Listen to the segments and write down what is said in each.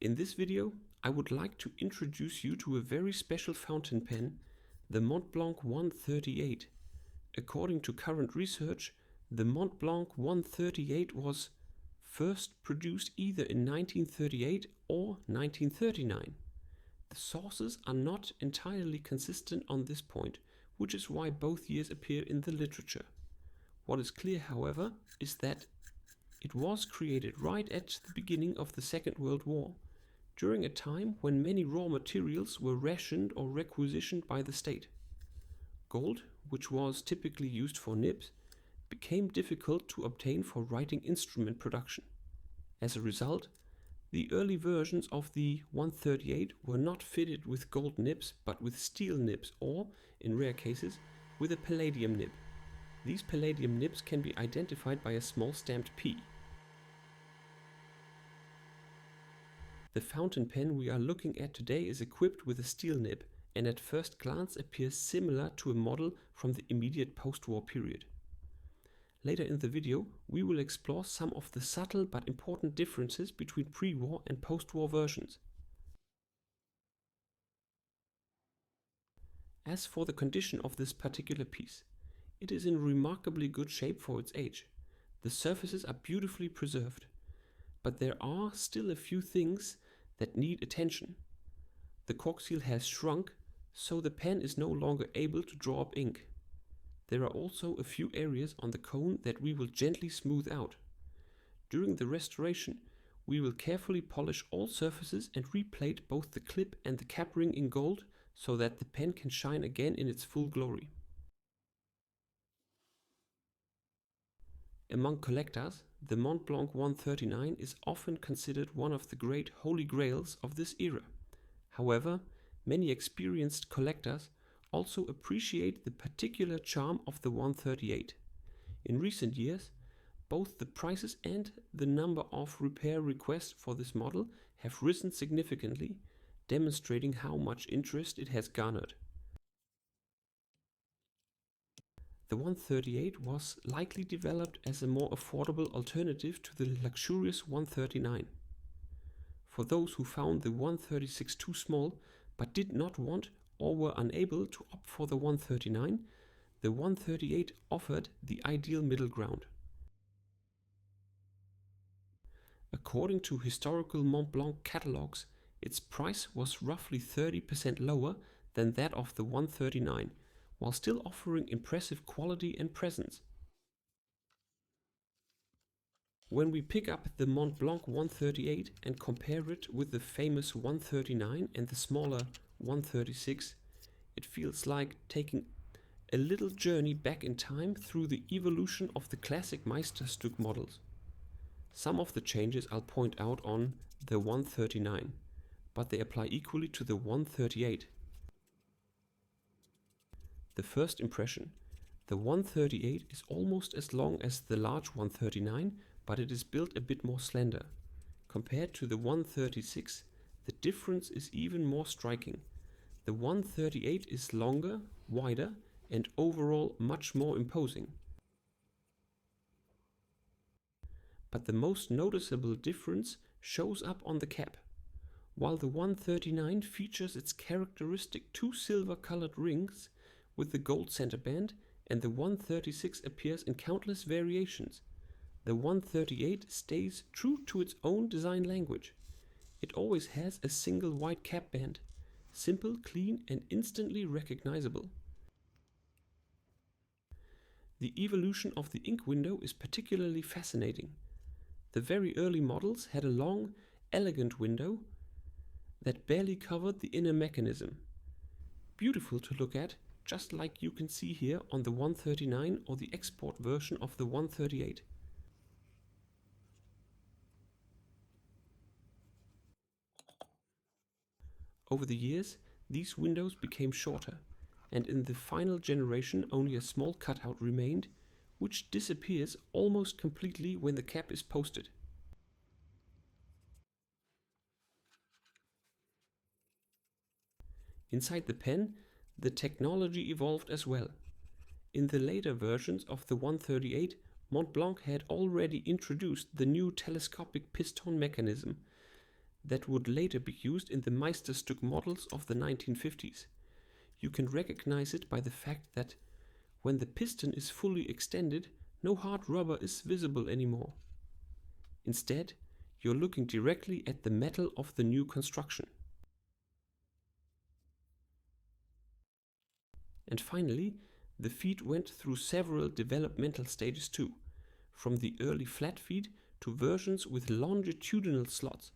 In this video, I would like to introduce you to a very special fountain pen, the Montblanc 138. According to current research, the Montblanc 138 was first produced either in 1938 or 1939. The sources are not entirely consistent on this point, which is why both years appear in the literature. What is clear, however, is that it was created right at the beginning of the Second World War, during a time when many raw materials were rationed or requisitioned by the state. Gold, which was typically used for nibs, became difficult to obtain for writing instrument production. As a result, the early versions of the 138 were not fitted with gold nibs but with steel nibs or, in rare cases, with a palladium nib. These palladium nibs can be identified by a small stamped P. The fountain pen we are looking at today is equipped with a steel nib and at first glance appears similar to a model from the immediate post-war period. Later in the video, we will explore some of the subtle but important differences between pre-war and post-war versions. As for the condition of this particular piece, it is in remarkably good shape for its age. The surfaces are beautifully preserved, but there are still a few things that need attention. The cork seal has shrunk, so the pen is no longer able to draw up ink. There are also a few areas on the cone that we will gently smooth out. During the restoration, we will carefully polish all surfaces and replate both the clip and the cap ring in gold so that the pen can shine again in its full glory. Among collectors, the Montblanc 139 is often considered one of the great holy grails of this era. However, many experienced collectors also appreciate the particular charm of the 138. In recent years, both the prices and the number of repair requests for this model have risen significantly, demonstrating how much interest it has garnered. The 138 was likely developed as a more affordable alternative to the luxurious 139. For those who found the 136 too small but did not want or were unable to opt for the 139, the 138 offered the ideal middle ground. According to historical Montblanc catalogs, its price was roughly 30% lower than that of the 139, while still offering impressive quality and presence. When we pick up the Montblanc 138 and compare it with the famous 139 and the smaller 136, it feels like taking a little journey back in time through the evolution of the classic Meisterstück models. Some of the changes I'll point out on the 139, but they apply equally to the 138. The first impression: the 138 is almost as long as the large 139, but it is built a bit more slender. Compared to the 136, the difference is even more striking. The 138 is longer, wider, and overall much more imposing. But the most noticeable difference shows up on the cap. While the 139 features its characteristic two silver-colored rings with the gold center band, and the 136 appears in countless variations, the 138 stays true to its own design language. It always has a single white cap band, simple, clean, and instantly recognizable. The evolution of the ink window is particularly fascinating. The very early models had a long, elegant window that barely covered the inner mechanism. Beautiful to look at, just like you can see here on the 139 or the export version of the 138. Over the years, these windows became shorter, and in the final generation only a small cutout remained, which disappears almost completely when the cap is posted. Inside the pen, the technology evolved as well. In the later versions of the 138, Montblanc had already introduced the new telescopic piston mechanism. that would later be used in the Meisterstück models of the 1950s. You can recognize it by the fact that when the piston is fully extended, no hard rubber is visible anymore. Instead, you're looking directly at the metal of the new construction. And finally, the feet went through several developmental stages too, from the early flat feet to versions with longitudinal slots,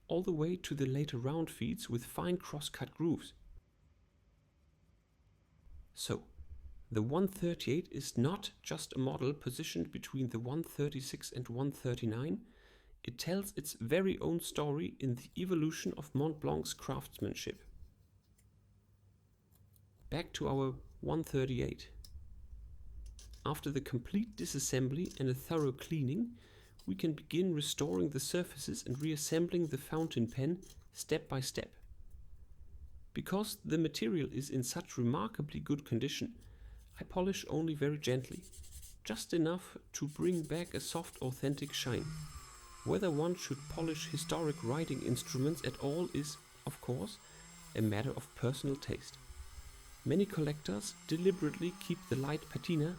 all the way to the later round feet with fine cross-cut grooves. So, the 138 is not just a model positioned between the 136 and 139, it tells its very own story in the evolution of Montblanc's craftsmanship. Back to our 138. After the complete disassembly and a thorough cleaning, we can begin restoring the surfaces and reassembling the fountain pen step by step. Because the material is in such remarkably good condition, I polish only very gently, just enough to bring back a soft, authentic shine. Whether one should polish historic writing instruments at all is, of course, a matter of personal taste. Many collectors deliberately keep the light patina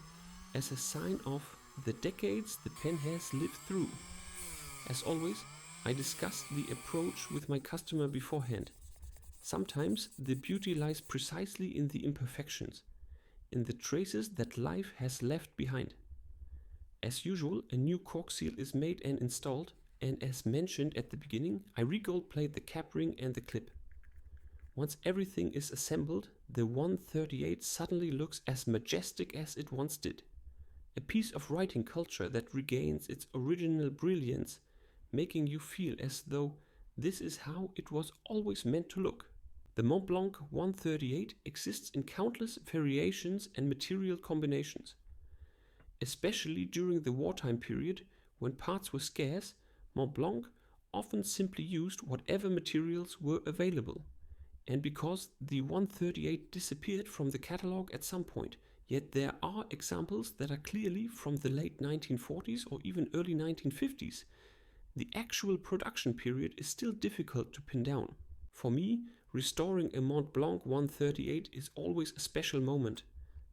as a sign of the decades the pen has lived through. As always, I discuss the approach with my customer beforehand. Sometimes the beauty lies precisely in the imperfections, in the traces that life has left behind. As usual, a new cork seal is made and installed, and as mentioned at the beginning, I re-gold plate the cap ring and the clip. Once everything is assembled, the 138 suddenly looks as majestic as it once did. A piece of writing culture that regains its original brilliance, making you feel as though this is how it was always meant to look. The Montblanc 138 exists in countless variations and material combinations. Especially during the wartime period, when parts were scarce, Montblanc often simply used whatever materials were available. And because the 138 disappeared from the catalogue at some point, yet there are examples that are clearly from the late 1940s or even early 1950s, the actual production period is still difficult to pin down. For me, restoring a Montblanc 138 is always a special moment.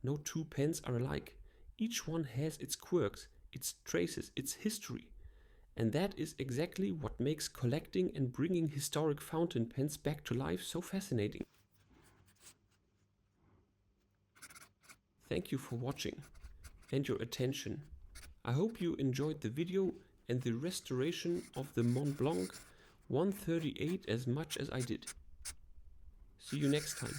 No two pens are alike. Each one has its quirks, its traces, its history. And that is exactly what makes collecting and bringing historic fountain pens back to life so fascinating. Thank you for watching and your attention. I hope you enjoyed the video and the restoration of the Montblanc 138 as much as I did. See you next time.